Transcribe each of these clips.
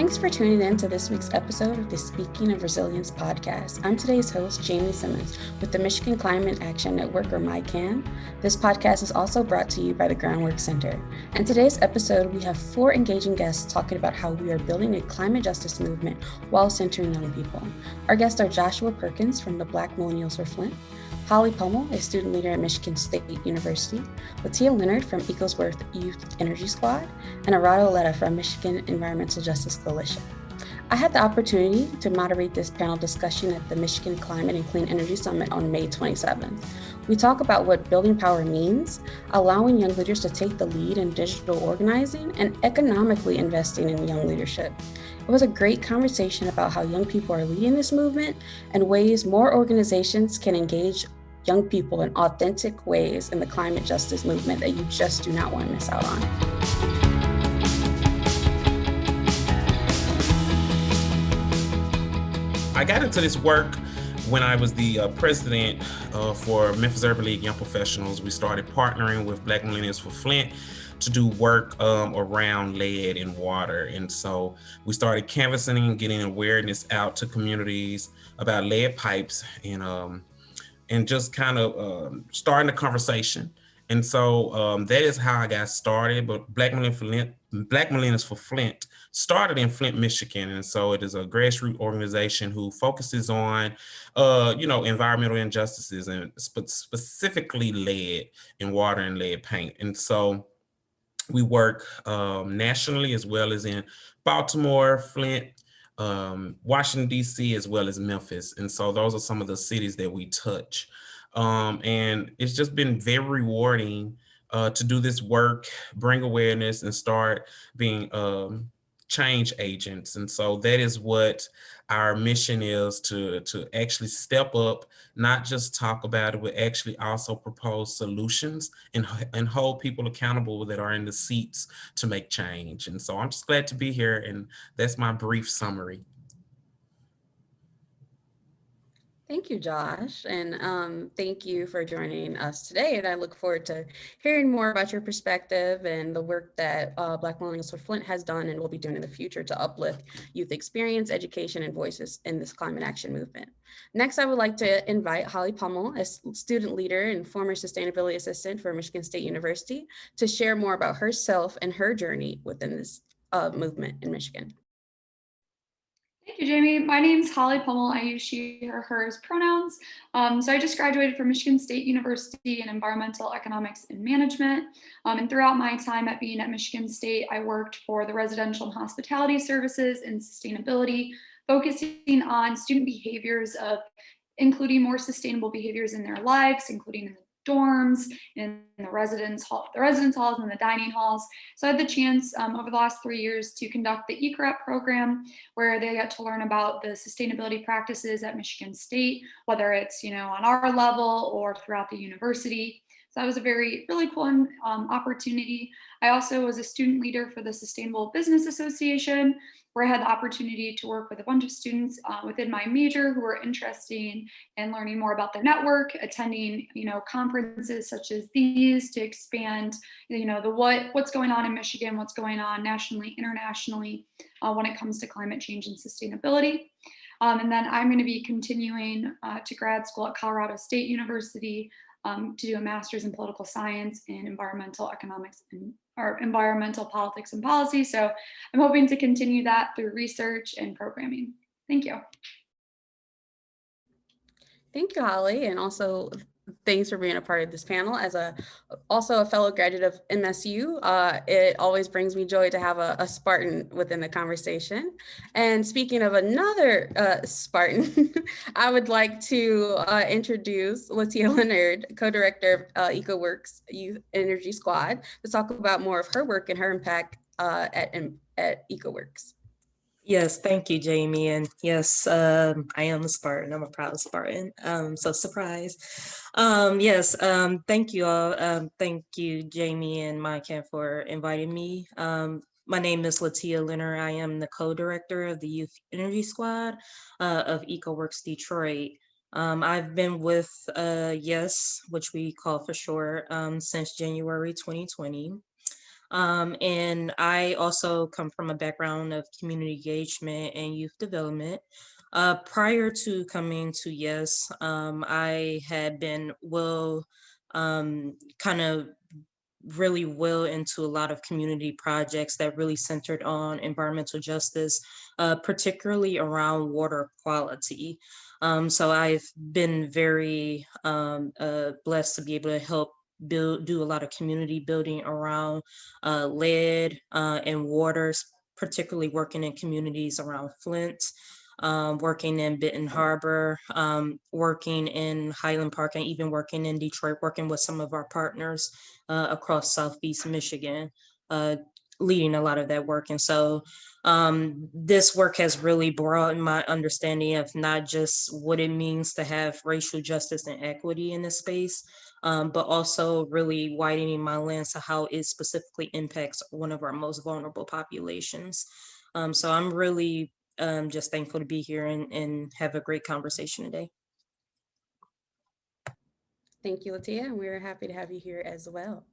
Thanks for tuning in to this week's episode of the Speaking of Resilience podcast. I'm today's host, Jamie Simmons, with the Michigan Climate Action Network, or MyCAN. This podcast is also brought to you by the Groundwork Center. In today's episode, we have 4 engaging guests talking about how we are building a climate justice movement while centering young people. Our guests are Joshua Perkins from the Black Millennials for Flint, Holly Pummel, a student leader at Michigan State University, Latia Leonard from Equitable Youth Energy Squad, and Erika Elena from Michigan Environmental Justice Coalition. I had the opportunity to moderate this panel discussion at the Michigan Climate and Clean Energy Summit on May 27th. We talk about what building power means, allowing young leaders to take the lead in digital organizing, and economically investing in young leadership. It was a great conversation about how young people are leading this movement and ways more organizations can engage young people in authentic ways in the climate justice movement that you just do not want to miss out on. I got into this work when I was the president for Memphis Urban League Young Professionals. We started partnering with Black Millennials for Flint to do work around lead in water. And so we started canvassing and getting awareness out to communities about lead pipes and just kind of starting a conversation. And so that is how I got started. But Black Millennials for Flint started in Flint, Michigan. And so it is a grassroots organization who focuses on, environmental injustices and specifically lead in water and lead paint. And so we work nationally as well as in Baltimore, Flint, Washington, D.C., as well as Memphis. And so those are some of the cities that we touch. And it's just been very rewarding to do this work, bring awareness, and start being change agents. And so that is what our mission is, to actually step up, not just talk about it, but actually also propose solutions and hold people accountable that are in the seats to make change. And so I'm just glad to be here. And that's my brief summary. Thank you, Josh, and thank you for joining us today. And I look forward to hearing more about your perspective and the work that Black Millennials for Flint has done and will be doing in the future to uplift youth experience, education, and voices in this climate action movement. Next, I would like to invite Holly Pummel, a student leader and former sustainability assistant for Michigan State University, to share more about herself and her journey within this movement in Michigan. Thank you, Jamie. My name is Holly Pummel. I use she, her, hers pronouns. So I just graduated from Michigan State University in Environmental Economics and Management. And throughout my time being at Michigan State, I worked for the residential and hospitality services and sustainability, focusing on student behaviors of including more sustainable behaviors in their lives, including in the dorms, in the residence halls, and the dining halls. So I had the chance over the last 3 years to conduct the ECREP program, where they got to learn about the sustainability practices at Michigan State, whether it's on our level or throughout the university. So that was a really cool opportunity. I also was a student leader for the Sustainable Business Association, where I had the opportunity to work with a bunch of students within my major who were interested in learning more about their network, attending, conferences such as these to expand, what's going on in Michigan, what's going on nationally, internationally, when it comes to climate change and sustainability. And then I'm going to be continuing to grad school at Colorado State University to do a master's in political science and environmental economics or environmental politics and policy. So I'm hoping to continue that through research and programming. Thank you. Thank you, Holly, and also thanks for being a part of this panel. As also a fellow graduate of MSU, it always brings me joy to have a Spartan within the conversation. And speaking of another Spartan, I would like to introduce Latia Leonard, co-director of EcoWorks Youth Energy Squad, to talk about more of her work and her impact at EcoWorks. Yes, thank you, Jamie. And yes, I am a Spartan. I'm a proud Spartan. So surprise. Thank you all. Thank you, Jamie and MyCAN, for inviting me. My name is Latia Leonard. I am the co-director of the Youth Energy Squad of EcoWorks Detroit. I've been with YES, which we call for short, since January 2020. And I also come from a background of community engagement and youth development. Prior to coming to YES, I had been kind of really well into a lot of community projects that really centered on environmental justice, particularly around water quality. So I've been very blessed to be able to help do a lot of community building around lead and waters, particularly working in communities around Flint, working in Benton Harbor, working in Highland Park, and even working in Detroit, working with some of our partners across Southeast Michigan, leading a lot of that work. And so this work has really broadened my understanding of not just what it means to have racial justice and equity in this space, but also really widening my lens to how it specifically impacts one of our most vulnerable populations. So I'm really just thankful to be here and have a great conversation today. Thank you, Latia, and we're happy to have you here as well.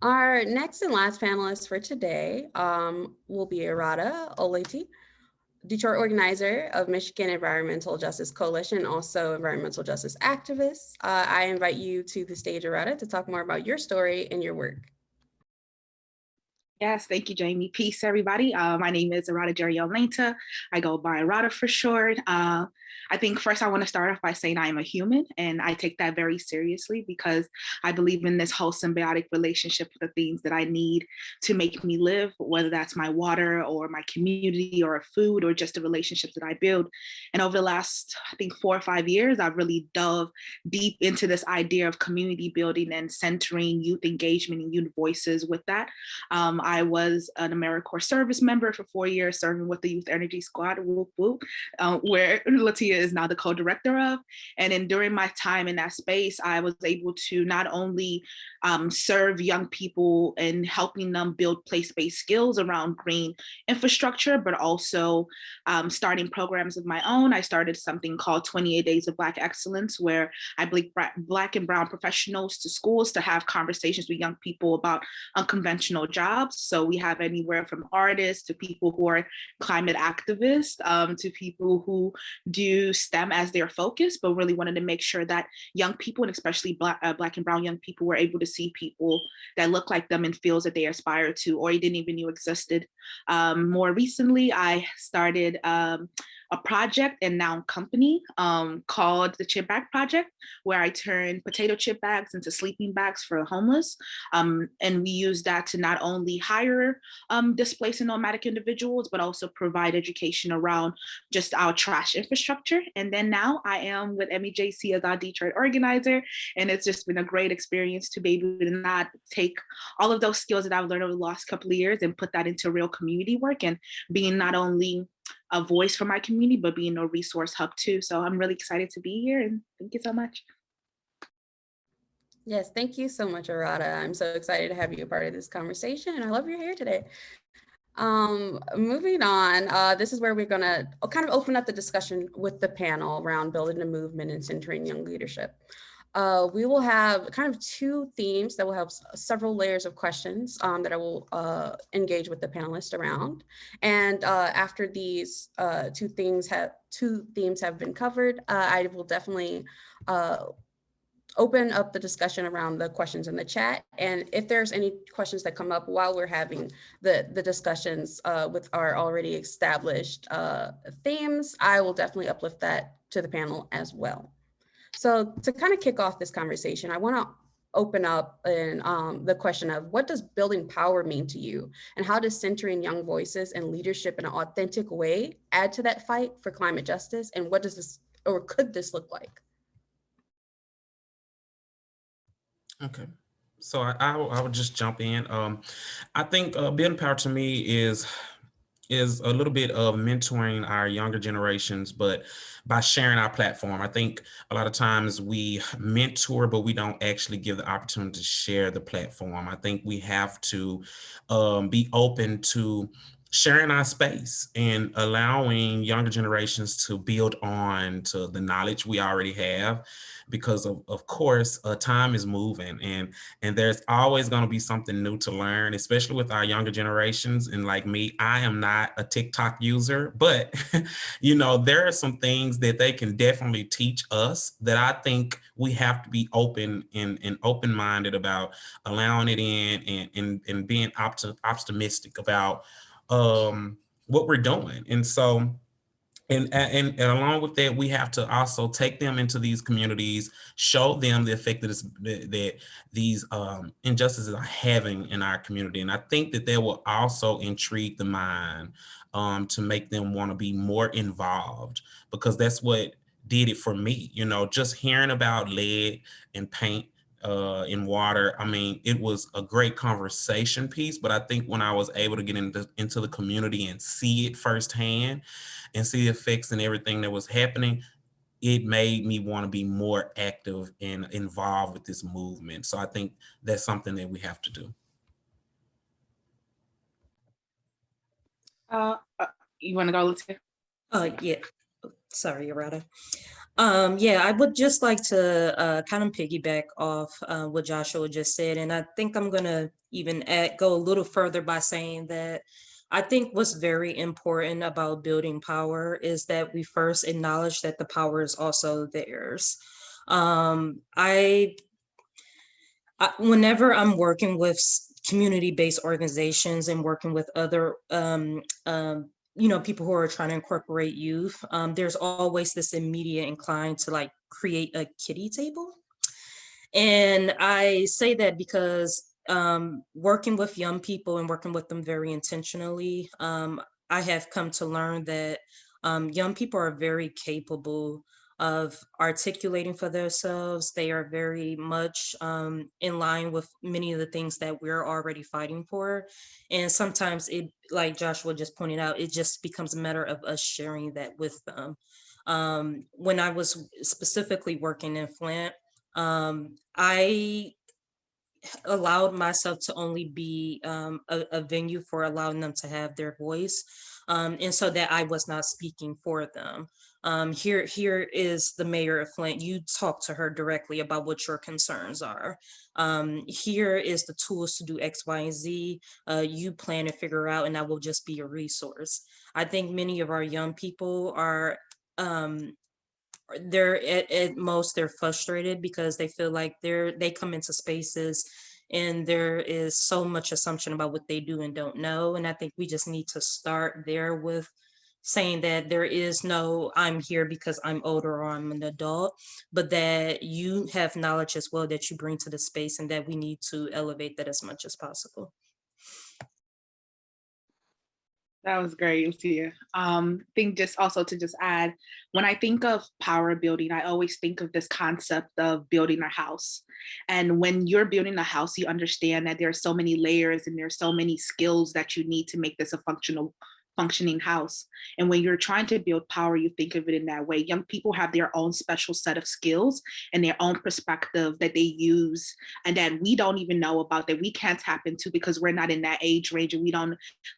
Our next and last panelist for today will be Erika Leonard, Detroit organizer of Michigan Environmental Justice Coalition, and also environmental justice activist. I invite you to the stage, Erika, to talk more about your story and your work. Yes, thank you, Jamie. Peace, everybody. My name is Erika Leonard. I go by Erika for short. I think first I want to start off by saying I am a human, and I take that very seriously because I believe in this whole symbiotic relationship with the things that I need to make me live, whether that's my water or my community or food or just the relationships that I build. And over the last, I think 4 or 5 years, I've really dove deep into this idea of community building and centering youth engagement and youth voices with that. I was an AmeriCorps service member for 4 years, serving with the Youth Energy Squad, whoop, whoop, where Latia is now the co-director of. And then during my time in that space, I was able to not only serve young people and helping them build place-based skills around green infrastructure, but also starting programs of my own. I started something called 28 Days of Black Excellence, where I bring Black and Brown professionals to schools to have conversations with young people about unconventional jobs. So we have anywhere from artists to people who are climate activists, to people who do STEM as their focus, but really wanted to make sure that young people, and especially Black and Brown young people, were able to see people that look like them in fields that they aspire to or didn't even know existed. More recently, I started a project and now company called the Chip Bag Project, where I turn potato chip bags into sleeping bags for the homeless. And we use that to not only hire displaced and nomadic individuals, but also provide education around just our trash infrastructure. And then now I am with MEJC as our Detroit organizer. And it's just been a great experience to be able to not take all of those skills that I've learned over the last couple of years and put that into real community work and being not only a voice for my community, but being a resource hub too. So I'm really excited to be here and thank you so much. Yes, thank you so much, Erika. I'm so excited to have you a part of this conversation, and I love you're here today. Moving on, this is where we're gonna kind of open up the discussion with the panel around building a movement and centering young leadership. We will have kind of 2 themes that will have several layers of questions that I will engage with the panelists around. And after these 2 themes have been covered, I will definitely open up the discussion around the questions in the chat. And if there's any questions that come up while we're having the discussions with our already established themes, I will definitely uplift that to the panel as well. So to kind of kick off this conversation, I want to open up in the question of what does building power mean to you? And how does centering young voices and leadership in an authentic way add to that fight for climate justice? And what does this, or could this look like? Okay, so I would just jump in. I think building power to me is a little bit of mentoring our younger generations, but by sharing our platform. I think a lot of times we mentor, but we don't actually give the opportunity to share the platform. I think we have to be open to sharing our space and allowing younger generations to build on to the knowledge we already have, because of course time is moving, and there's always going to be something new to learn, especially with our younger generations. And like me, I am not a TikTok user, but there are some things that they can definitely teach us that I think we have to be open and open-minded about allowing it in, and being optimistic about what we're doing. And so, and along with that, we have to also take them into these communities, show them the effect that these injustices are having in our community. And I think that will also intrigue the mind, to make them want to be more involved, because that's what did it for me. Just hearing about lead and paint in water. I mean, it was a great conversation piece, but I think when I was able to get into the community and see it firsthand and see the effects and everything that was happening, it made me want to be more active and involved with this movement. So I think that's something that we have to do. You want to go, Latia? Yeah. Sorry, Erika. Yeah, I would just like to kind of piggyback off what Joshua just said. And I think I'm going to even go a little further by saying that I think what's very important about building power is that we first acknowledge that the power is also theirs. Whenever I'm working with community-based organizations and working with other people who are trying to incorporate youth, there's always this immediate incline to like create a kiddie table. And I say that because working with young people and working with them very intentionally, I have come to learn that young people are very capable of articulating for themselves. They are very much in line with many of the things that we're already fighting for. And sometimes it, like Joshua just pointed out, it just becomes a matter of us sharing that with them. When I was specifically working in Flint, I allowed myself to only be a venue for allowing them to have their voice, and so that I was not speaking for them. Here is the mayor of Flint. You talk to her directly about what your concerns are. Here is the tools to do X, Y, and Z. You plan and figure out, and I will just be a resource. I think many of our young people are they're at most they're frustrated because they feel like they come into spaces and there is so much assumption about what they do and don't know. And I think we just need to start there with saying that there is no I'm here because I'm older or I'm an adult, but that you have knowledge as well that you bring to the space, and that we need to elevate that as much as possible. That was great, Lucia. Think just also to just add, when I think of power building, I always think of this concept of building a house. And when you're building a house, you understand that there are so many layers and there's so many skills that you need to make this a functioning house. And when you're trying to build power, you think of it in that way. Young people have their own special set of skills and their own perspective that they use and that we don't even know about, that we can't tap into because we're not in that age range and we don't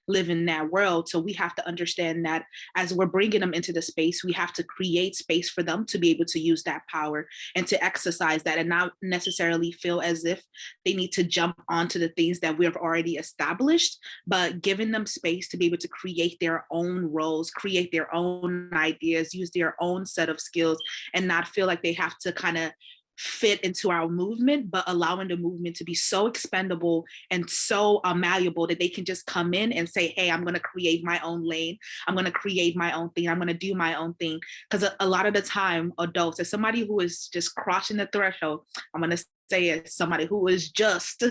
live in that world. So we have to understand that as we're bringing them into the space, we have to create space for them to be able to use that power and to exercise that, and not necessarily feel as if they need to jump onto the things that we've already established, but giving them space to be able to create their own roles, create their own ideas, use their own set of skills, and not feel like they have to kind of fit into our movement, but allowing the movement to be so expendable and so malleable that they can just come in and say, hey, I'm going to create my own lane. I'm going to create my own thing. I'm going to do my own thing. Because a lot of the time, adults, as somebody who is just crossing the threshold, I'm going to say as somebody who is just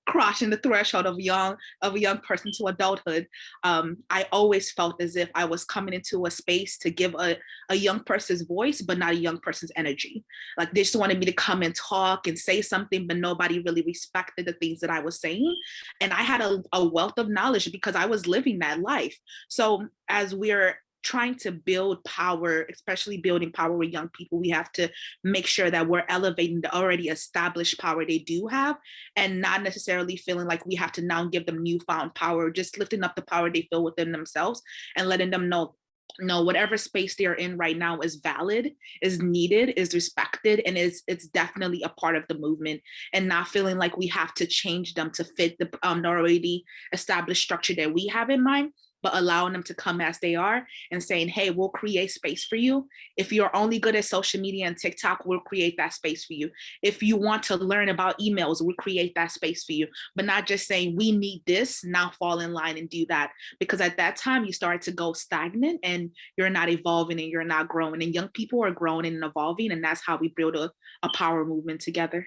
crossing the threshold of a young person to adulthood, I always felt as if I was coming into a space to give a young person's voice, but not a young person's energy. Like they just wanted me to come and talk and say something, but nobody really respected the things that I was saying. And I had a wealth of knowledge because I was living that life. So as we're trying to build power, especially building power with young people, we have to make sure that we're elevating the already established power they do have, and not necessarily feeling like we have to now give them newfound power, just lifting up the power they feel within themselves and letting them know, no, whatever space they're in right now is valid, is needed, is respected, and it's definitely a part of the movement, and not feeling like we have to change them to fit the already established structure that we have in mind, but allowing them to come as they are and saying, hey, we'll create space for you. If you're only good at social media and TikTok, we'll create that space for you. If you want to learn about emails, we'll create that space for you, but not just saying we need this, now fall in line and do that. Because at that time you start to go stagnant and you're not evolving and you're not growing, and young people are growing and evolving, and that's how we build a power movement together.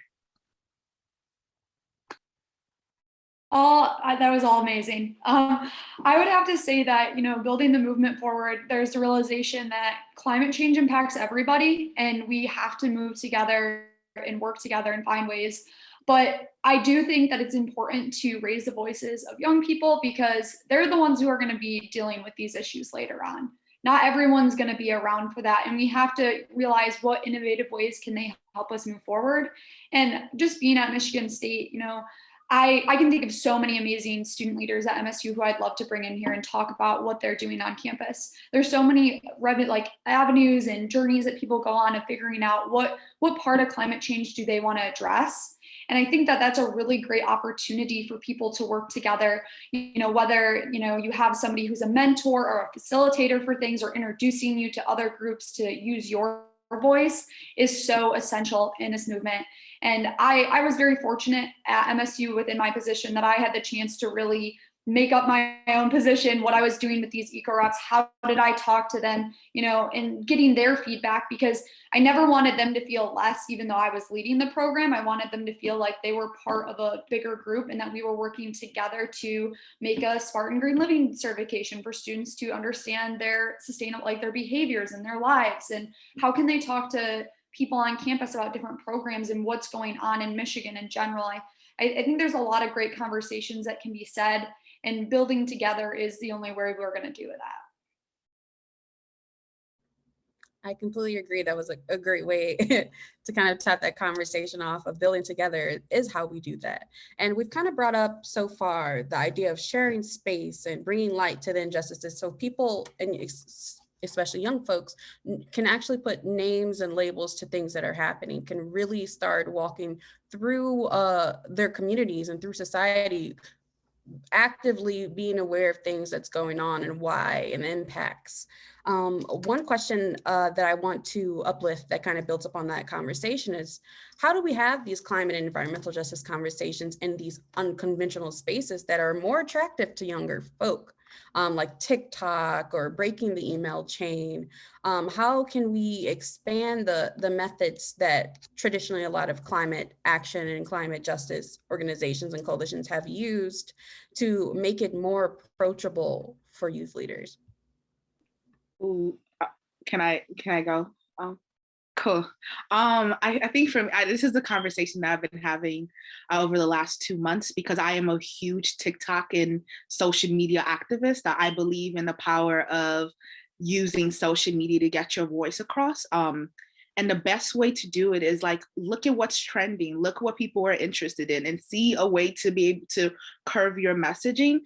That was all amazing. I would have to say that, building the movement forward, there's the realization that climate change impacts everybody, and we have to move together and work together and find ways. But I do think that it's important to raise the voices of young people, because they're the ones who are going to be dealing with these issues later on. Not everyone's going to be around for that, and we have to realize what innovative ways can they help us move forward. And just being at Michigan State, I can think of so many amazing student leaders at MSU who I'd love to bring in here and talk about what they're doing on campus. There's so many avenues and journeys that people go on of figuring out what part of climate change do they want to address. And I think that that's a really great opportunity for people to work together, whether, you have somebody who's a mentor or a facilitator for things, or introducing you to other groups to use your voice is so essential in this movement. And I was very fortunate at MSU within my position that I had the chance to really make up my own position, what I was doing with these eco reps, how did I talk to them, and getting their feedback, because I never wanted them to feel less, even though I was leading the program. I wanted them to feel like they were part of a bigger group, and that we were working together to make a Spartan Green Living certification for students to understand their sustainable, their behaviors and their lives, and how can they talk to people on campus about different programs and what's going on in Michigan in general. I think there's a lot of great conversations that can be said, and building together is the only way we're going to do that. I completely agree. That was a great way to kind of top that conversation off of building together is how we do that. And we've kind of brought up so far the idea of sharing space and bringing light to the injustices, so people, and especially young folks, can actually put names and labels to things that are happening, can really start walking through their communities and through society, actively being aware of things that's going on and why and impacts. One question that I want to uplift that kind of builds upon that conversation is, how do we have these climate and environmental justice conversations in these unconventional spaces that are more attractive to younger folk, like TikTok or breaking the email chain? How can we expand the methods that traditionally a lot of climate action and climate justice organizations and coalitions have used to make it more approachable for youth leaders? Ooh, can I go? Cool. I think for me, this is the conversation that I've been having over the last 2 months, because I am a huge TikTok and social media activist. That I believe in the power of using social media to get your voice across. And the best way to do it is look at what's trending, look what people are interested in, and see a way to be able to curve your messaging.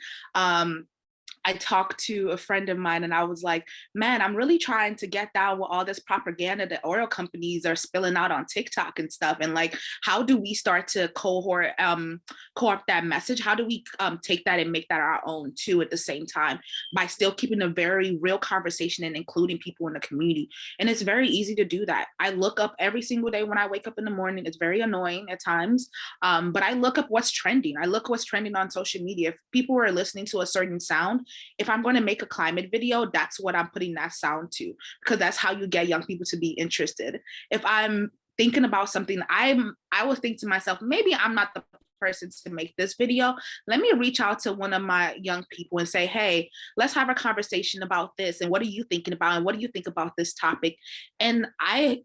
I talked to a friend of mine and I was like, man, I'm really trying to get down with all this propaganda that oil companies are spilling out on TikTok and stuff. And how do we start to co-opt that message? How do we take that and make that our own too at the same time, by still keeping a very real conversation and including people in the community? And it's very easy to do that. I look up every single day when I wake up in the morning. It's very annoying at times, but I look up what's trending. I look what's trending on social media. If people are listening to a certain sound, if I'm going to make a climate video, that's what I'm putting that sound to, because that's how you get young people to be interested. If I'm thinking about something, I will think to myself, maybe I'm not the person to make this video. Let me reach out to one of my young people and say, hey, let's have a conversation about this. And what are you thinking about? And what do you think about this topic? And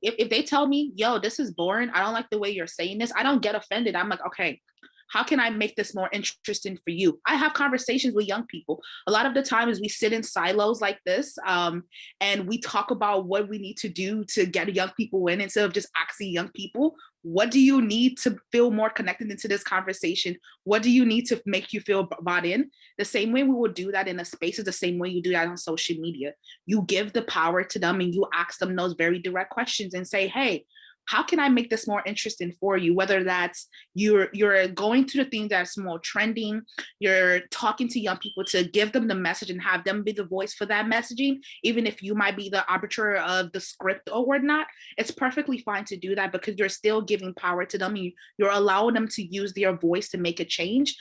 if they tell me, yo, this is boring, I don't like the way you're saying this, I don't get offended. I'm like, okay, how can I make this more interesting for you? I have conversations with young people. A lot of the times we sit in silos like this, and we talk about what we need to do to get young people in, instead of just asking young people, what do you need to feel more connected into this conversation? What do you need to make you feel bought in? The same way we would do that in a space is the same way you do that on social media. You give the power to them and you ask them those very direct questions and say, hey, how can I make this more interesting for you? Whether that's you're going to the things that's more trending, you're talking to young people to give them the message and have them be the voice for that messaging, even if you might be the arbiter of the script or whatnot, it's perfectly fine to do that because you're still giving power to them. You're allowing them to use their voice to make a change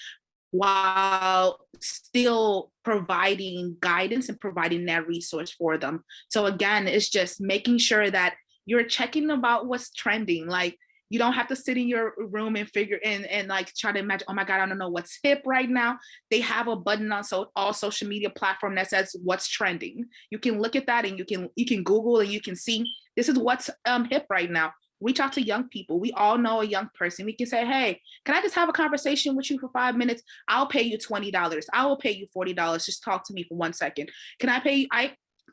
while still providing guidance and providing that resource for them. So again, it's just making sure that you're checking about what's trending. Like, you don't have to sit in your room and figure and like try to imagine, oh my God, I don't know what's hip right now. They have a button on all social media platform that says what's trending. You can look at that and you can Google and you can see this is what's hip right now. Reach out to young people. We all know a young person. We can say, hey, can I just have a conversation with you for 5 minutes? I'll pay you $20. I will pay you $40. Just talk to me for 1 second. Can I pay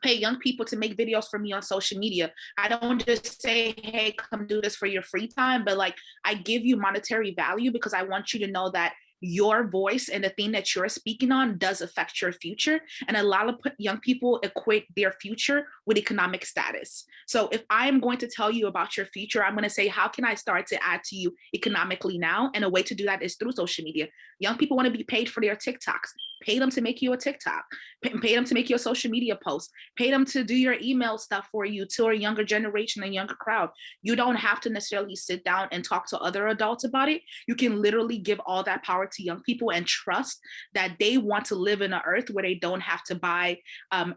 young people to make videos for me on social media? I don't just say, hey, come do this for your free time, but like I give you monetary value because I want you to know that your voice and the thing that you're speaking on does affect your future. And a lot of young people equate their future with economic status. So if I am going to tell you about your future, I'm going to say, how can I start to add to you economically now? And a way to do that is through social media. Young people want to be paid for their TikToks. Pay them to make you a TikTok. Pay them to make you a social media post. Pay them to do your email stuff for you to a younger generation and younger crowd. You don't have to necessarily sit down and talk to other adults about it. You can literally give all that power to young people and trust that they want to live in an earth where they don't have to buy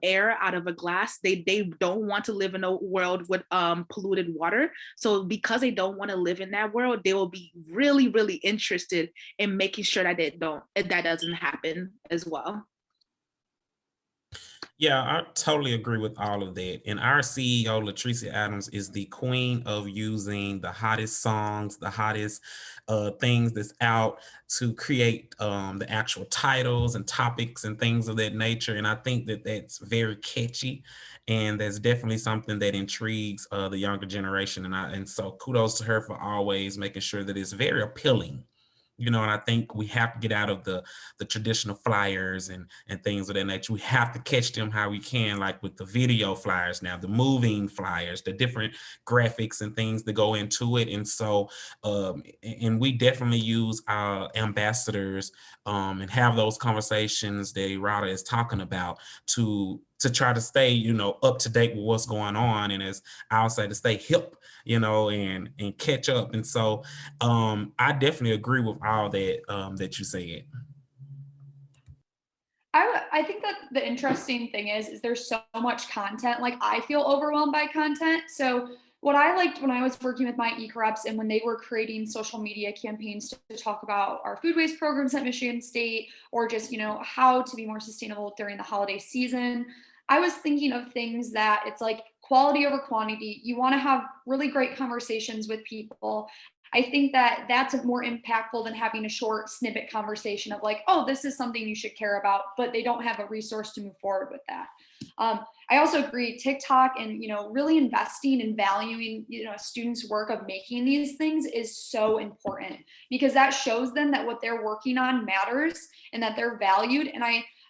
air out of a glass. They don't want to live in a world with polluted water. So because they don't want to live in that world, they will be really, really interested in making sure that that doesn't happen as well. Yeah, I totally agree with all of that. And our CEO, Latricia Adams, is the queen of using the hottest songs, the hottest things that's out to create the actual titles and topics and things of that nature. And I think that that's very catchy. And that's definitely something that intrigues the younger generation. And so kudos to her for always making sure that it's very appealing. And I think we have to get out of the traditional flyers and things of that nature. We have to catch them how we can, like with the video flyers now, the moving flyers, the different graphics and things that go into it. And so, and we definitely use our ambassadors and have those conversations that Erika is talking about to try to stay, up to date with what's going on. And as I'll say, to stay hip, and catch up. And so I definitely agree with all that that you said. I think that the interesting thing is there's so much content. Like, I feel overwhelmed by content. So what I liked when I was working with my ECA reps and when they were creating social media campaigns to talk about our food waste programs at Michigan State, or just, how to be more sustainable during the holiday season, I was thinking of things that it's like quality over quantity. You want to have really great conversations with people. I think that that's more impactful than having a short snippet conversation of like, oh, this is something you should care about, but they don't have a resource to move forward with that. I also agree, TikTok and, really investing and valuing, a student's work of making these things is so important, because that shows them that what they're working on matters and that they're valued. And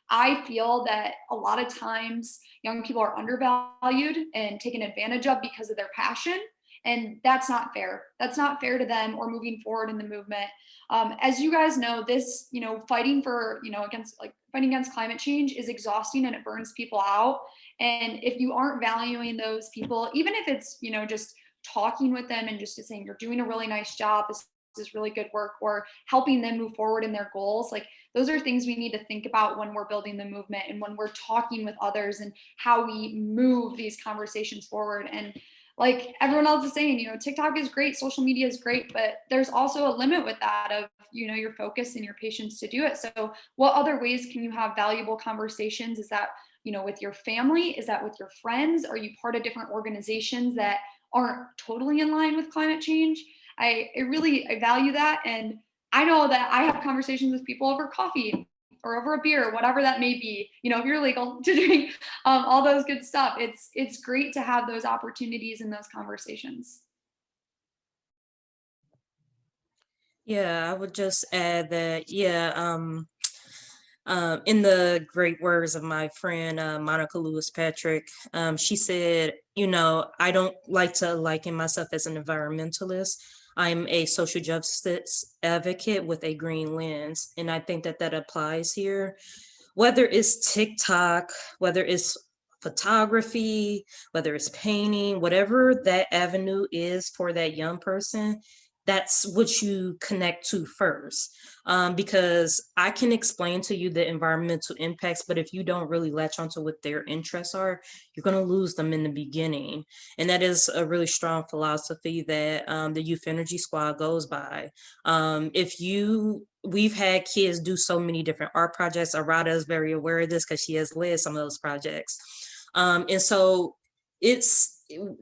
I feel that a lot of times young people are undervalued and taken advantage of because of their passion. And that's not fair. That's not fair to them or moving forward in the movement. As you guys know, this, fighting against climate change is exhausting and it burns people out. And if you aren't valuing those people, even if it's, just talking with them and just saying, you're doing a really nice job, this is really good work, or helping them move forward in their goals, like those are things we need to think about when we're building the movement and when we're talking with others and how we move these conversations forward. And like everyone else is saying, TikTok is great, social media is great, but there's also a limit with that of, your focus and your patience to do it. So what other ways can you have valuable conversations? Is that, with your family? Is that with your friends? Are you part of different organizations that aren't totally in line with climate change? I value that. And I know that I have conversations with people over coffee or over a beer, whatever that may be, you know, if you're legal to drink, all those good stuff. It's great to have those opportunities and those conversations. Yeah, I would just add that, in the great words of my friend Monica Lewis Patrick, she said, you know, I don't like to liken myself as an environmentalist. I'm a social justice advocate with a green lens. And I think that that applies here. Whether it's TikTok, whether it's photography, whether it's painting, whatever that avenue is for that young person, that's what you connect to first. Because I can explain to you the environmental impacts, but if you don't really latch onto what their interests are, you're going to lose them in the beginning. And that is a really strong philosophy that the Youth Energy Squad goes by. We've had kids do so many different art projects. Arada is very aware of this because she has led some of those projects. And so it's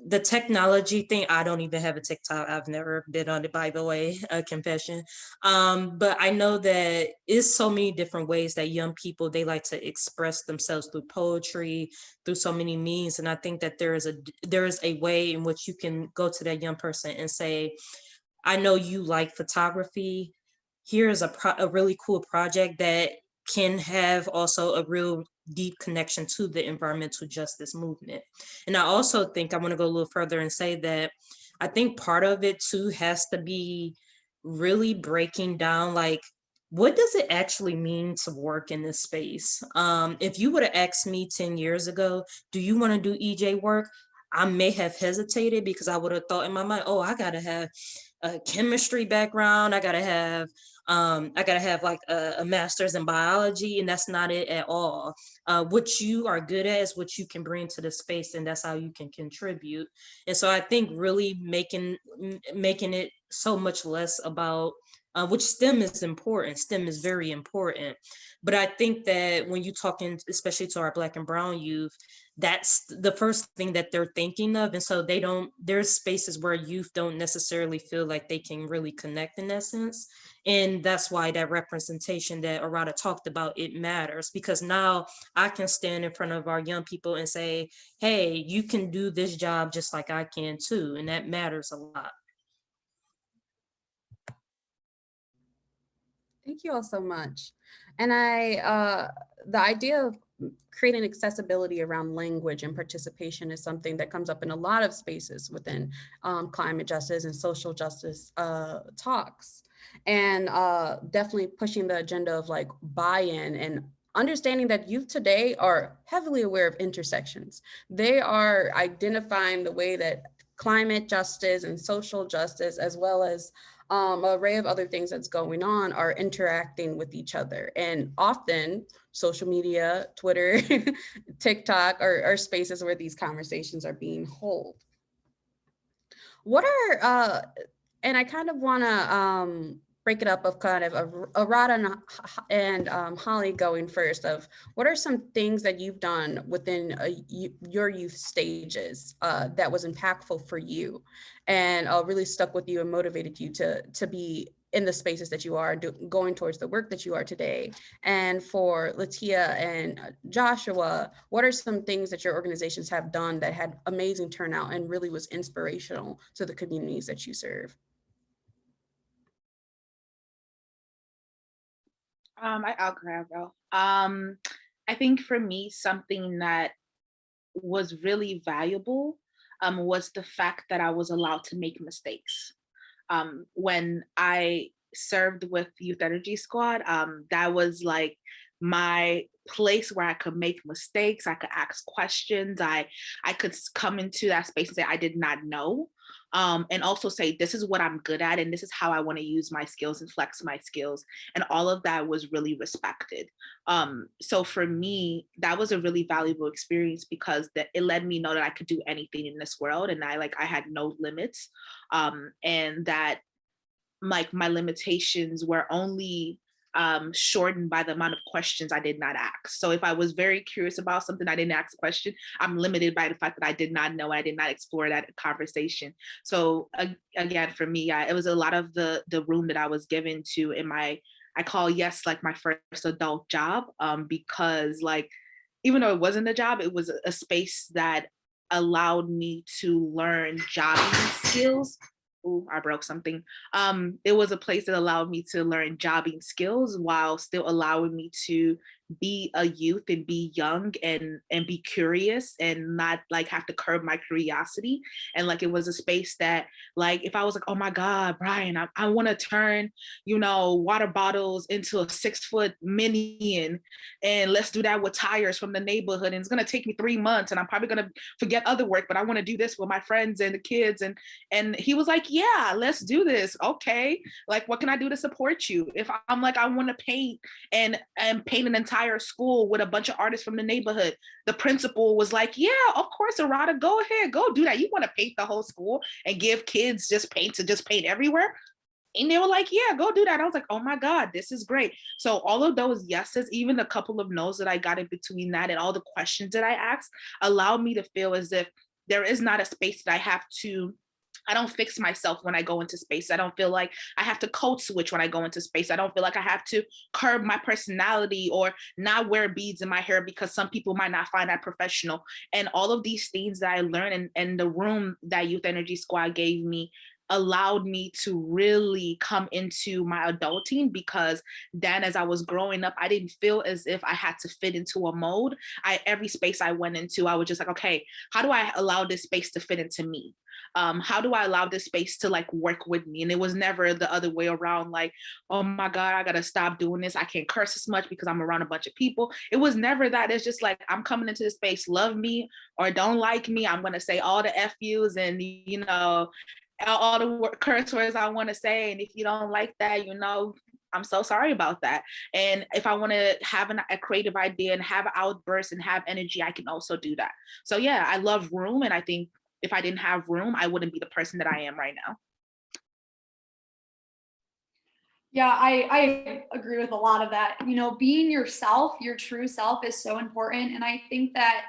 the technology thing. I don't even have a TikTok. I've never been on it, by the way, a confession. But I know that it's so many different ways that young people, they like to express themselves through poetry, through so many means. And I think that there is a way in which you can go to that young person and say, I know you like photography. Here's a really cool project that can have also a real deep connection to the environmental justice movement. And I also think I want to go a little further and say that I think part of it too has to be really breaking down, like, what does it actually mean to work in this space? If you would have asked me 10 years ago, do you want to do EJ work? I may have hesitated because I would have thought in my mind, oh, I gotta have a chemistry background. I gotta have like a master's in biology, and that's not it at all. What you are good at is what you can bring to the space, and that's how you can contribute. And so I think really making it so much less about which STEM is important. STEM is very important. But I think that when you're talking, especially to our Black and Brown youth, that's the first thing that they're thinking of. And so there's spaces where youth don't necessarily feel like they can really connect in that sense. And that's why that representation that Arada talked about, it matters, because now I can stand in front of our young people and say, hey, you can do this job just like I can too. And that matters a lot. Thank you all so much. And the idea of creating accessibility around language and participation is something that comes up in a lot of spaces within climate justice and social justice talks. And definitely pushing the agenda of like buy-in and understanding that youth today are heavily aware of intersections. They are identifying the way that climate justice and social justice, as well as an array of other things that's going on, are interacting with each other. And often social media, Twitter, TikTok are spaces where these conversations are being held. What are, and I kind of want to break it up of kind of Arada and Holly going first, of what are some things that you've done within your youth stages that was impactful for you and really stuck with you and motivated you to be in the spaces that you are going towards the work that you are today? And for Latia and Joshua, what are some things that your organizations have done that had amazing turnout and really was inspirational to the communities that you serve? I'll grab though. I think for me, something that was really valuable was the fact that I was allowed to make mistakes. When I served with Youth Energy Squad, that was like my place where I could make mistakes. I could ask questions. I could come into that space and say I did not know. And also say, this is what I'm good at, and this is how I want to use my skills and flex my skills. And all of that was really respected. So for me, that was a really valuable experience because it let me know that I could do anything in this world, and I had no limits, and that like my limitations were only shortened by the amount of questions I did not ask. So if I was very curious about something, I didn't ask a question. I'm limited by the fact that I did not know, I did not explore that conversation. So again, for me, it was a lot of the room that I was given to in my, I call yes, like my first adult job, because like, even though it wasn't a job, it was a space that allowed me to learn jobbing skills. Ooh, I broke something. It was a place that allowed me to learn jobbing skills while still allowing me to be a youth and be young and be curious and not like have to curb my curiosity. And like, it was a space that like, if I was like, oh my God, Brian, I want to turn, water bottles into a 6-foot minion, and let's do that with tires from the neighborhood. And it's going to take me 3 months and I'm probably going to forget other work, but I want to do this with my friends and the kids. And he was like, yeah, let's do this. Okay. Like, what can I do to support you? If I'm like, I want to paint and paint an entire school with a bunch of artists from the neighborhood. The principal was like, yeah, of course, Erika, go ahead, go do that. You want to paint the whole school and give kids just paint everywhere? And they were like, yeah, go do that. I was like, oh my God, this is great. So all of those yeses, even a couple of no's that I got in between that and all the questions that I asked allowed me to feel as if there is not a space that I don't fix myself when I go into space. I don't feel like I have to code switch when I go into space. I don't feel like I have to curb my personality or not wear beads in my hair because some people might not find that professional. And all of these things that I learned and the room that Youth Energy Squad gave me allowed me to really come into my adulting, because then as I was growing up, I didn't feel as if I had to fit into a mold. Every space I went into, I was just like, okay, how do I allow this space to fit into me? How do I allow this space to like work with me? And it was never the other way around, like, oh my God, I gotta stop doing this. I can't curse as much because I'm around a bunch of people. It was never that. It's just like, I'm coming into this space, love me or don't like me. I'm gonna say all the FUs and, all the curse words I want to say. And if you don't like that, I'm so sorry about that. And if I want to have a creative idea and have outbursts and have energy, I can also do that. So yeah, I love room. And I think if I didn't have room, I wouldn't be the person that I am right now. Yeah, I agree with a lot of that. Being yourself, your true self is so important. And I think that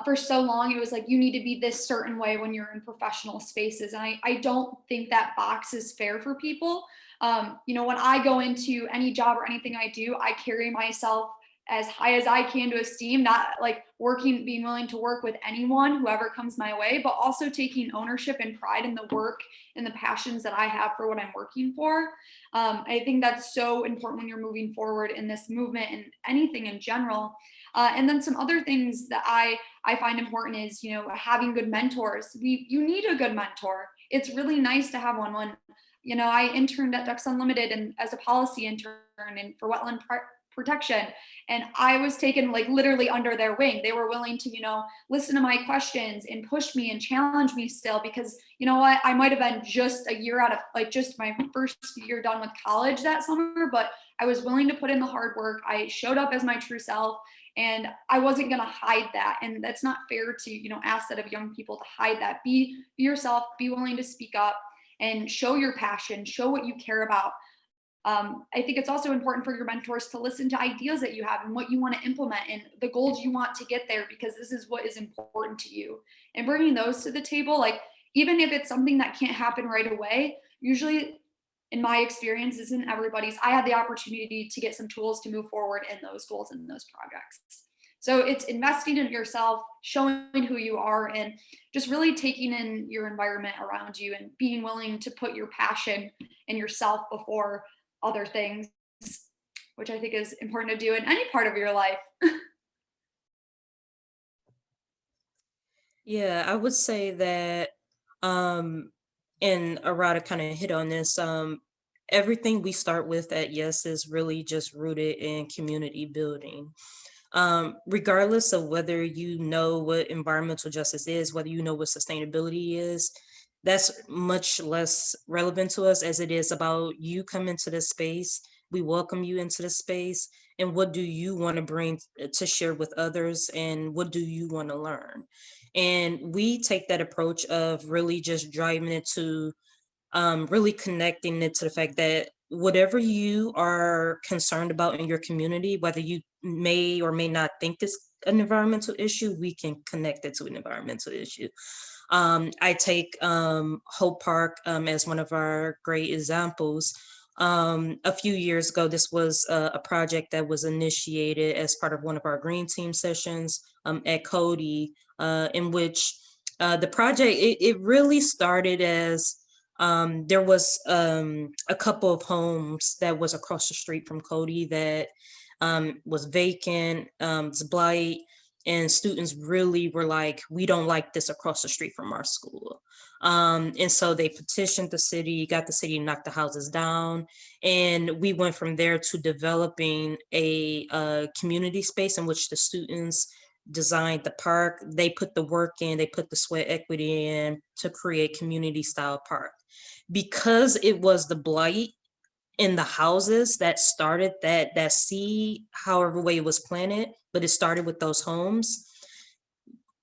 for so long, it was like, you need to be this certain way when you're in professional spaces. And I don't think that box is fair for people. When I go into any job or anything I do, I carry myself as high as I can to esteem, not like being willing to work with anyone, whoever comes my way, but also taking ownership and pride in the work and the passions that I have for what I'm working for. I think that's so important when you're moving forward in this movement and anything in general. And then some other things that I find important is, having good mentors. You need a good mentor. It's really nice to have one. When, I interned at Ducks Unlimited and as a policy intern and for wetland protection, and I was taken like literally under their wing. They were willing to, listen to my questions and push me and challenge me still, because you know what, I might have been just a year out of like just my first year done with college that summer, but I was willing to put in the hard work. I showed up as my true self. And I wasn't going to hide that. And that's not fair to, ask that of young people to hide that. Be yourself, be willing to speak up and show your passion, show what you care about. I think it's also important for your mentors to listen to ideas that you have and what you want to implement and the goals you want to get there, because this is what is important to you. And bringing those to the table, like, even if it's something that can't happen right away, usually in my experience, isn't everybody's, I had the opportunity to get some tools to move forward in those goals and those projects. So it's investing in yourself, showing who you are, and just really taking in your environment around you and being willing to put your passion and yourself before other things, which I think is important to do in any part of your life. Yeah, I would say that, and Arada kind of hit on this, everything we start with at Yes is really just rooted in community building. Regardless of whether you know what environmental justice is, whether you know what sustainability is, that's much less relevant to us, as it is about you come into the space, we welcome you into the space, and what do you want to bring to share with others, and what do you want to learn? And we take that approach of really just driving it to really connecting it to the fact that whatever you are concerned about in your community, whether you may or may not think this an environmental issue, we can connect it to an environmental issue. I take Hope Park as one of our great examples. A few years ago, this was a project that was initiated as part of one of our Green Team sessions at Cody, in which the project, it really started as there was a couple of homes that was across the street from Cody that was vacant, it's blight, and students really were like, we don't like this across the street from our school. And so they petitioned the city, got the city to knock the houses down. And we went from there to developing a community space in which the students designed the park. They put the work in, they put the sweat equity in to create community style park. Because it was the blight in the houses that started that seed, however way it was planted, but it started with those homes.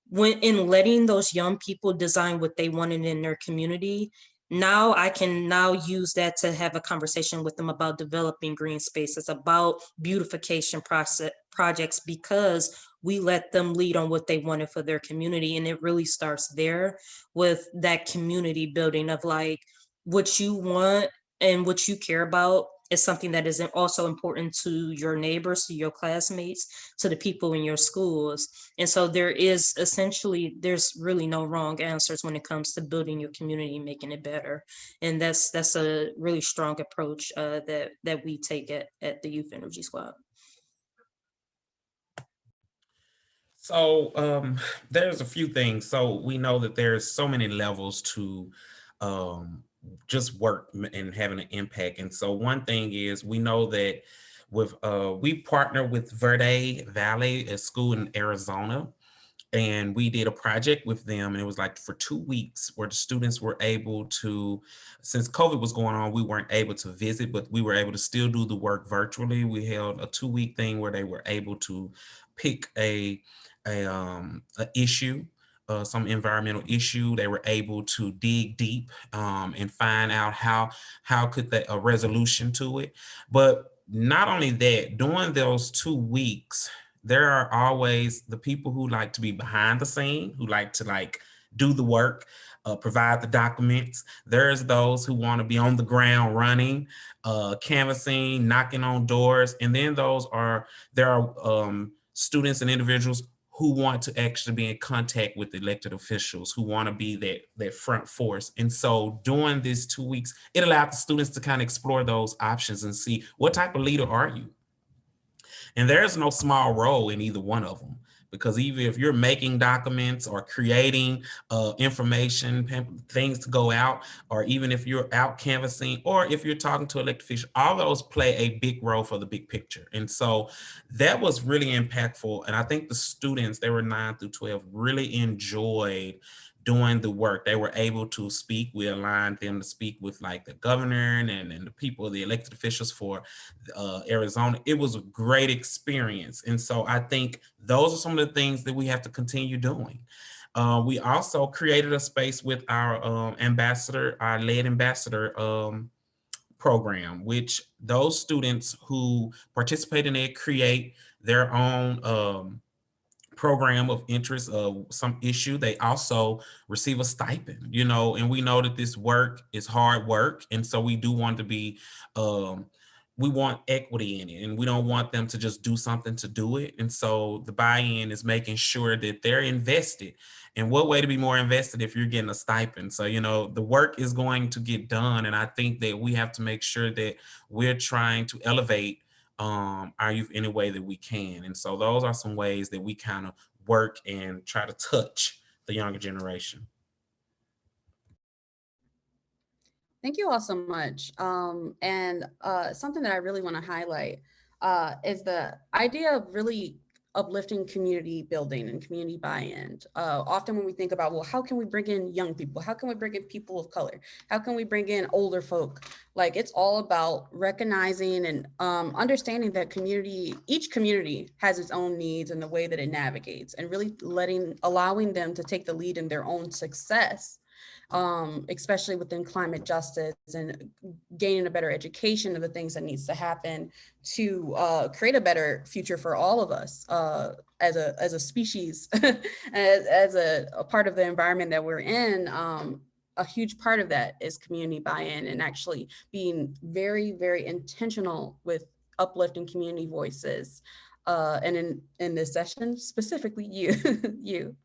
When in letting those young people design what they wanted in their community, now I can now use that to have a conversation with them about developing green spaces, about beautification projects, because we let them lead on what they wanted for their community. And it really starts there with that community building of like, what you want and what you care about is something that is also important to your neighbors, to your classmates, to the people in your schools. And so there's really no wrong answers when it comes to building your community and making it better. And that's a really strong approach that we take at the Youth Energy Squad. So there's a few things. So we know that there's so many levels to just work and having an impact. And so one thing is, we know that we partner with Verde Valley, a school in Arizona, and we did a project with them, and it was like for 2 weeks where the students were able to, since COVID was going on, we weren't able to visit, but we were able to still do the work virtually. We held a 2-week thing where they were able to pick a issue, some environmental issue. They were able to dig deep and find out how could a resolution to it. But not only that, during those 2 weeks, there are always the people who like to be behind the scene, who like to do the work, provide the documents. There's those who want to be on the ground running, canvassing, knocking on doors. And then there are students and individuals who want to actually be in contact with elected officials, who want to be that front force. And so during these 2 weeks, it allowed the students to kind of explore those options and see, what type of leader are you? And there's no small role in either one of them, because even if you're making documents or creating information, things to go out, or even if you're out canvassing, or if you're talking to elected officials, all those play a big role for the big picture. And so that was really impactful. And I think the students, they were 9 through 12, really enjoyed doing the work. They were able to speak. We aligned them to speak with like the governor and the people, the elected officials for Arizona. It was a great experience. And so I think those are some of the things that we have to continue doing. We also created a space with our ambassador, our lead ambassador program, which those students who participate in it create their own program of interest of some issue. They also receive a stipend, and we know that this work is hard work. And so we do want to be, we want equity in it, and we don't want them to just do something to do it. And so the buy-in is making sure that they're invested. And what way to be more invested if you're getting a stipend? So, the work is going to get done. And I think that we have to make sure that we're trying to elevate our youth any way that we can. And so those are some ways that we kind of work and try to touch the younger generation. Thank you all so much. And something that I really want to highlight is the idea of really uplifting community building and community buy-in. Often when we think about, well, how can we bring in young people? How can we bring in people of color? How can we bring in older folk? Like, it's all about recognizing and understanding that each community has its own needs and the way that it navigates, and really allowing them to take the lead in their own success. especially within climate justice and gaining a better education of the things that needs to happen to create a better future for all of us as a species, as a part of the environment that we're in. A huge part of that is community buy-in and actually being very, very intentional with uplifting community voices. And in this session, specifically you, you.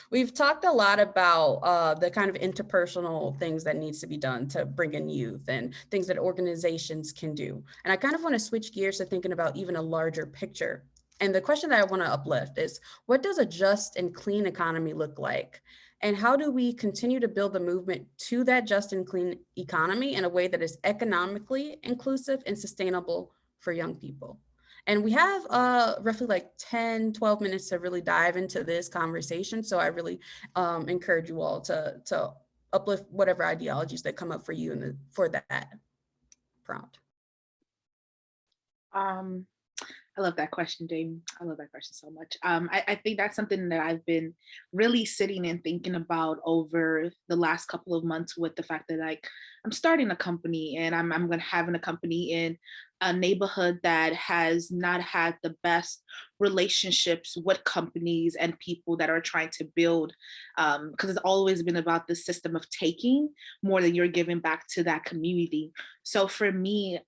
We've talked a lot about the kind of interpersonal things that needs to be done to bring in youth and things that organizations can do. And I kind of want to switch gears to thinking about even a larger picture. And the question that I want to uplift is, what does a just and clean economy look like? And how do we continue to build the movement to that just and clean economy in a way that is economically inclusive and sustainable for young people? And we have roughly like 10, 12 minutes to really dive into this conversation. So I really encourage you all to uplift whatever ideologies that come up for you for that prompt. I love that question, Jamie. I love that question so much. I think that's something that I've been really sitting and thinking about over the last couple of months, with the fact that like I'm starting a company and I'm going to have a company in a neighborhood that has not had the best relationships with companies and people that are trying to build, because it's always been about the system of taking more than you're giving back to that community. So for me,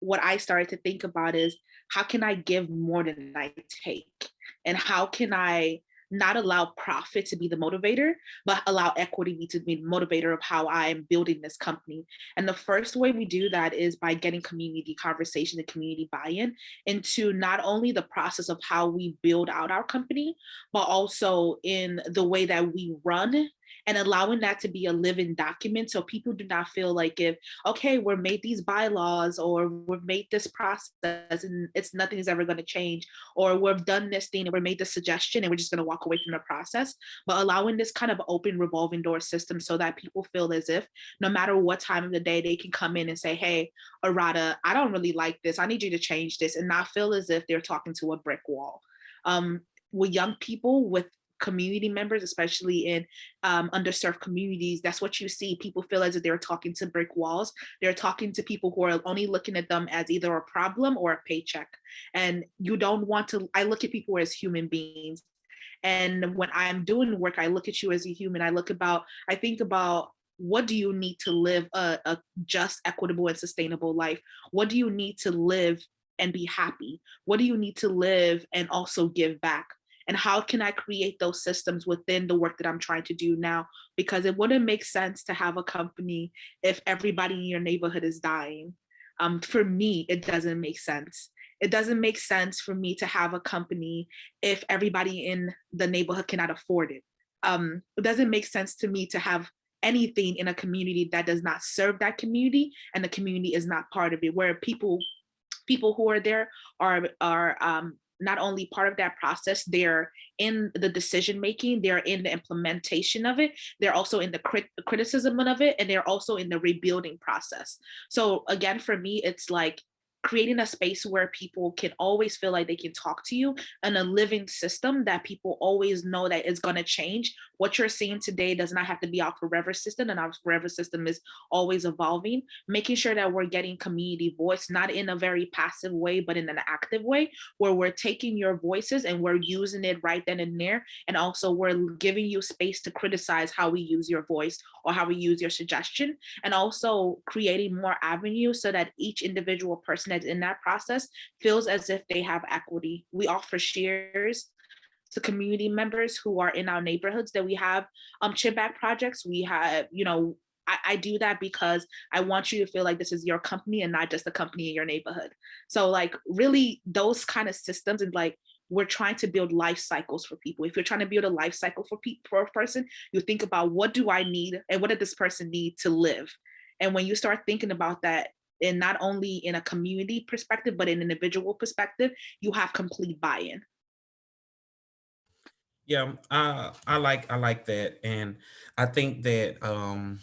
what I started to think about is, how can I give more than I take? And how can I not allow profit to be the motivator, but allow equity to be the motivator of how I'm building this company? And the first way we do that is by getting community conversation and community buy-in into not only the process of how we build out our company, but also in the way that we run, and allowing that to be a living document, so people do not feel like, if, okay, we've made these bylaws or we've made this process and nothing is ever going to change, or we've done this thing and we made this suggestion and we're just going to walk away from the process, but allowing this kind of open revolving door system so that people feel as if no matter what time of the day they can come in and say, hey, Erika, I don't really like this, I need you to change this, and not feel as if they're talking to a brick wall. With young people, with community members, especially in underserved communities, that's what you see. People feel as if they're talking to brick walls. They're talking to people who are only looking at them as either a problem or a paycheck. And you don't want to, I look at people as human beings. And when I'm doing work, I look at you as a human. I think about, what do you need to live a just, equitable, and sustainable life? What do you need to live and be happy? What do you need to live and also give back? And how can I create those systems within the work that I'm trying to do now? Because it wouldn't make sense to have a company if everybody in your neighborhood is dying. For me, it doesn't make sense. It doesn't make sense for me to have a company if everybody in the neighborhood cannot afford it. It doesn't make sense to me to have anything in a community that does not serve that community and the community is not part of it, where people who are there are not only part of that process, they're in the decision making, they're in the implementation of it, they're also in the criticism of it, and they're also in the rebuilding process. So again, for me, it's like creating a space where people can always feel like they can talk to you, and a living system that people always know that is going to change. What you're seeing today does not have to be our forever system, and our forever system is always evolving. Making sure that we're getting community voice, not in a very passive way, but in an active way, where we're taking your voices and we're using it right then and there. And also we're giving you space to criticize how we use your voice or how we use your suggestion, and also creating more avenues so that each individual person that's in that process feels as if they have equity. We offer shares to community members who are in our neighborhoods, that we have chip back projects. We have, I do that because I want you to feel like this is your company and not just a company in your neighborhood. So like really those kind of systems, and like we're trying to build life cycles for people. If you're trying to build a life cycle for a person, you think about, what do I need and what does this person need to live? And when you start thinking about that, and not only in a community perspective, but in an individual perspective, you have complete buy-in. Yeah, I like that, and I think that I'm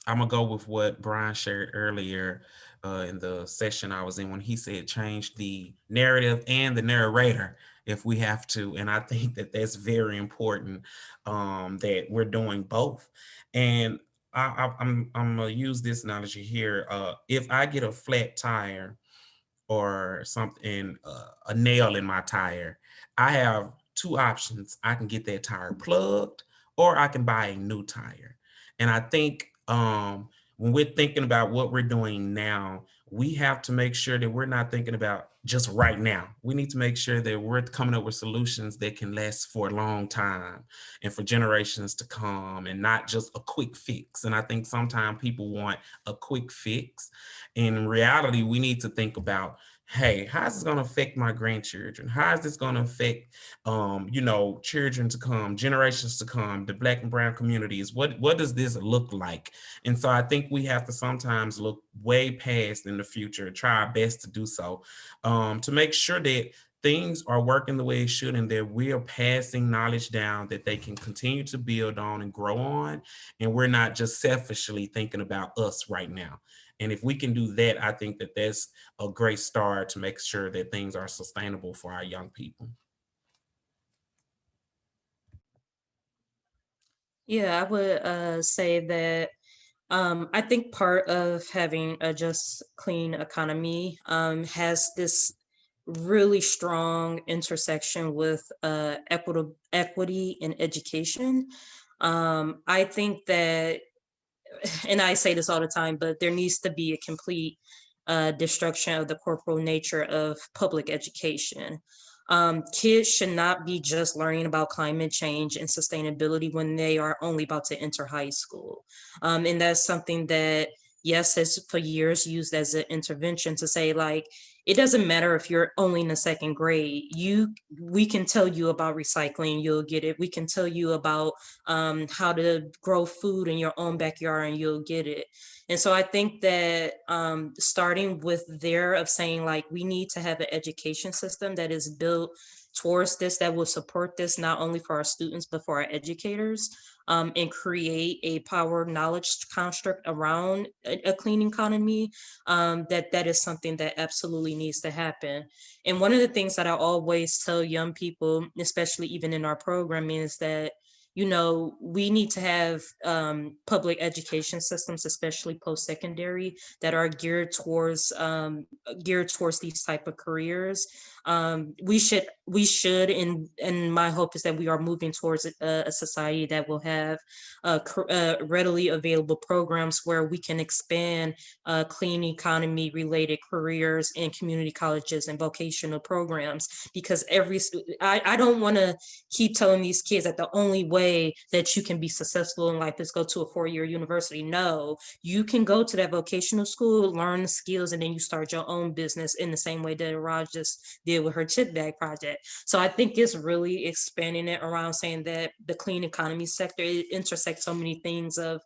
gonna go with what Brian shared earlier in the session I was in, when he said change the narrative and the narrator. if we have to. And I think that that's very important, that we're doing both. And I'm gonna use this analogy here. If I get a flat tire or something, a nail in my tire, I have two options. I can get that tire plugged, or I can buy a new tire. And I think, when we're thinking about what we're doing now, we have to make sure that we're not thinking about just right now. We need to make sure that we're coming up with solutions that can last for a long time and for generations to come, and not just a quick fix. And I think sometimes people want a quick fix. In reality, we need to think about, hey, how is this going to affect my grandchildren? How is this going to affect, children to come, generations to come, the Black and brown communities? What does this look like? And so I think we have to sometimes look way past in the future, try our best to do so, to make sure that things are working the way it should, and that we are passing knowledge down that they can continue to build on and grow on. And we're not just selfishly thinking about us right now. And if we can do that, I think that that's a great start to make sure that things are sustainable for our young people. Yeah, I would say that I think part of having a just, clean economy has this really strong intersection with equity in education. I think that, and I say this all the time, but there needs to be a complete destruction of the corporal nature of public education. Kids should not be just learning about climate change and sustainability when they are only about to enter high school. And that's something that, yes, has for years used as an intervention to say, like, it doesn't matter if you're only in the second grade. We can tell you about recycling, you'll get it. We can tell you about how to grow food in your own backyard, and you'll get it. And so I think that starting with there of saying, like, we need to have an education system that is built towards this, that will support this, not only for our students, but for our educators, and create a power knowledge construct around a clean economy, that is something that absolutely needs to happen. And one of the things that I always tell young people, especially even in our programming, is that, we need to have public education systems, especially post-secondary, that are geared towards these type of careers. We should, and my hope is that we are moving towards a society that will have readily available programs where we can expand clean economy related careers in community colleges and vocational programs. Because I don't want to keep telling these kids that the only way that you can be successful in life is go to a 4-year university. No, you can go to that vocational school, learn the skills, and then you start your own business in the same way that Raj just did with her chip bag project. So I think it's really expanding it around saying that the clean economy sector, it intersects so many things of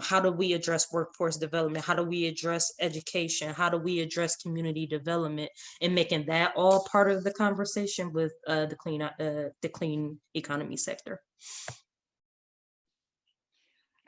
how do we address workforce development? How do we address education? How do we address community development? And making that all part of the conversation with the clean economy sector.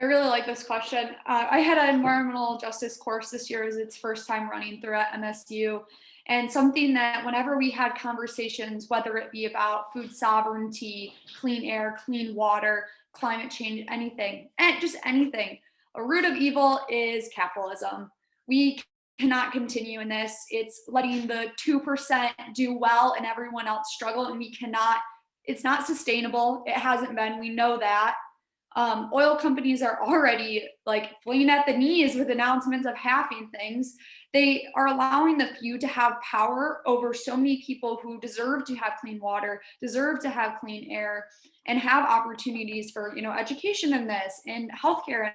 I really like this question. I had an environmental justice course this year. It was its first time running through at MSU. And something that whenever we had conversations, whether it be about food sovereignty, clean air, clean water, climate change, anything, and just anything, a root of evil is capitalism. We cannot continue in this. It's letting the 2% do well and everyone else struggle. And it's not sustainable. It hasn't been, we know that. Oil companies are already like fleeing at the knees with announcements of halving things. They are allowing the few to have power over so many people who deserve to have clean water, deserve to have clean air, and have opportunities for, education in this and healthcare.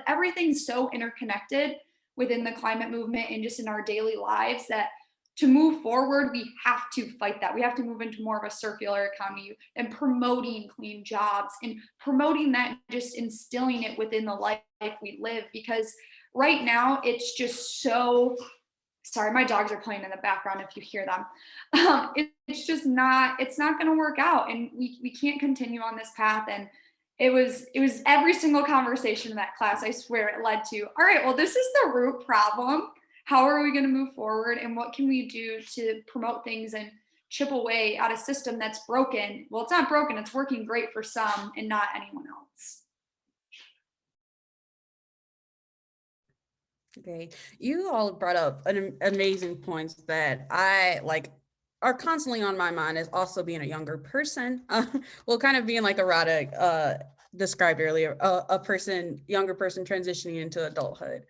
Everything's so interconnected within the climate movement and just in our daily lives that to move forward, we have to fight that. We have to move into more of a circular economy and promoting clean jobs and promoting that, just instilling it within the life we live. Because right now it's just so, sorry, my dogs are playing in the background if you hear them. It's not going to work out, and we can't continue on this path. And it was every single conversation in that class, I swear, it led to, all right, well, this is the root problem. How are we going to move forward, and what can we do to promote things and chip away at a system that's broken. Well, it's not broken, it's working great for some and not anyone else. Okay, you all brought up an amazing points that I like are constantly on my mind as also being a younger person. Well, kind of being like Erika described earlier, younger person transitioning into adulthood.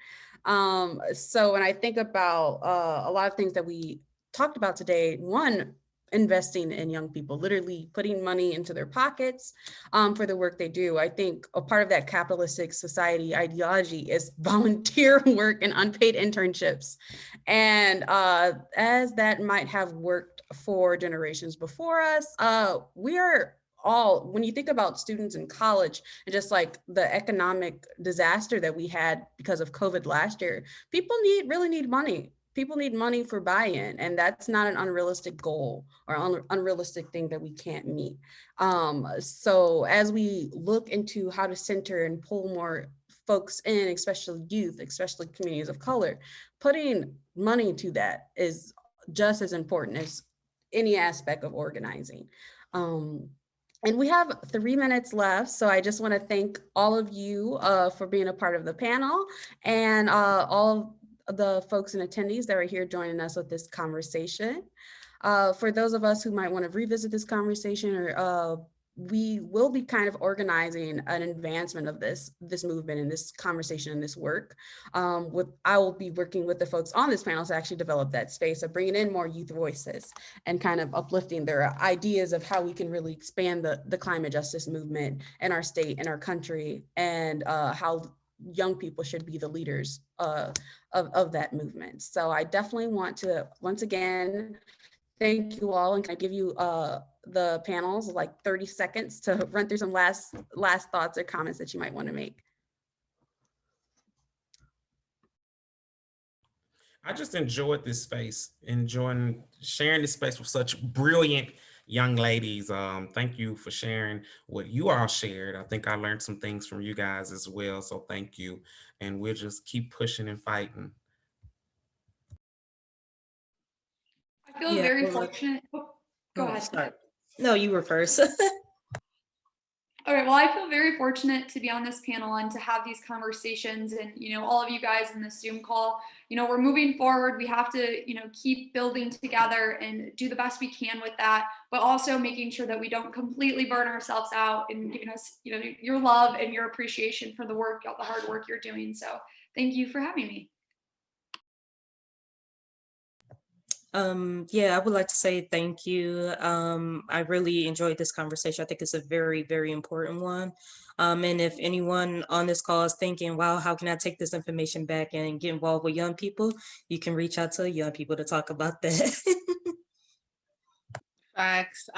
So when I think about a lot of things that we talked about today, one, investing in young people, literally putting money into their pockets for the work they do. I think a part of that capitalistic society ideology is volunteer work and unpaid internships. And as that might have worked for generations before us, we are all, when you think about students in college and just like the economic disaster that we had because of COVID last year, people really need money. People need money for buy-in, and that's not an unrealistic goal or unrealistic thing that we can't meet. So as we look into how to center and pull more folks in, especially youth, especially communities of color, putting money to that is just as important as any aspect of organizing. And we have 3 minutes left, so I just want to thank all of you for being a part of the panel and all the folks and attendees that are here joining us with this conversation. For those of us who might want to revisit this conversation, or we will be kind of organizing an advancement of this movement and this conversation and this work. I will be working with the folks on this panel to actually develop that space of bringing in more youth voices and kind of uplifting their ideas of how we can really expand the climate justice movement in our state and our country, and how young people should be the leaders of that movement. So I definitely want to, once again, thank you all, and can I give you the panels like 30 seconds to run through some last thoughts or comments that you might want to make. I just enjoyed this space, enjoying sharing this space with such brilliant young ladies. Thank you for sharing what you all shared. I think I learned some things from you guys as well, so thank you. And we'll just keep pushing and fighting. I feel very fortunate. Oh, go ahead. Sorry. No, you were first. All right, well, I feel very fortunate to be on this panel and to have these conversations, and, all of you guys in this Zoom call. We're moving forward. We have to, keep building together and do the best we can with that, but also making sure that we don't completely burn ourselves out, and giving us, your love and your appreciation for the work, all the hard work you're doing. So thank you for having me. Yeah, I would like to say thank you. I really enjoyed this conversation. I think it's a very, very important one. And if anyone on this call is thinking, wow, how can I take this information back and get involved with young people? You can reach out to young people to talk about that. Facts.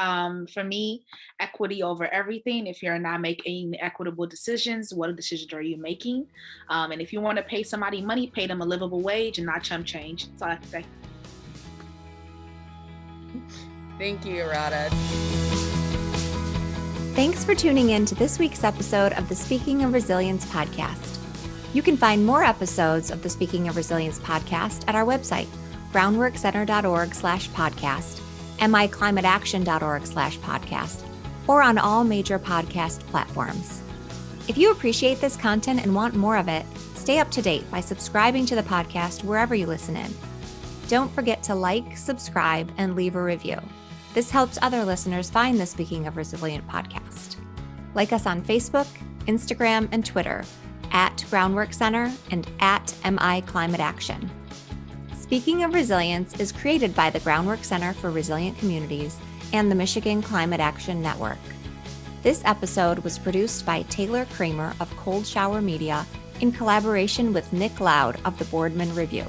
For me, equity over everything. If you're not making equitable decisions, what decisions are you making? And if you want to pay somebody money, pay them a livable wage and not chump change. That's all I have to say. Thank you, Erika. Thanks for tuning in to this week's episode of the Speaking of Resilience podcast. You can find more episodes of the Speaking of Resilience podcast at our website, groundworkcenter.org/podcast, miclimateaction.org/podcast, or on all major podcast platforms. If you appreciate this content and want more of it, stay up to date by subscribing to the podcast wherever you listen in. Don't forget to like, subscribe, and leave a review. This helps other listeners find the Speaking of Resilient podcast. Like us on Facebook, Instagram, and Twitter at Groundwork Center and at MI Climate Action. Speaking of Resilience is created by the Groundwork Center for Resilient Communities and the Michigan Climate Action Network. This episode was produced by Taylor Kramer of Cold Shower Media in collaboration with Nick Loud of the Boardman Review.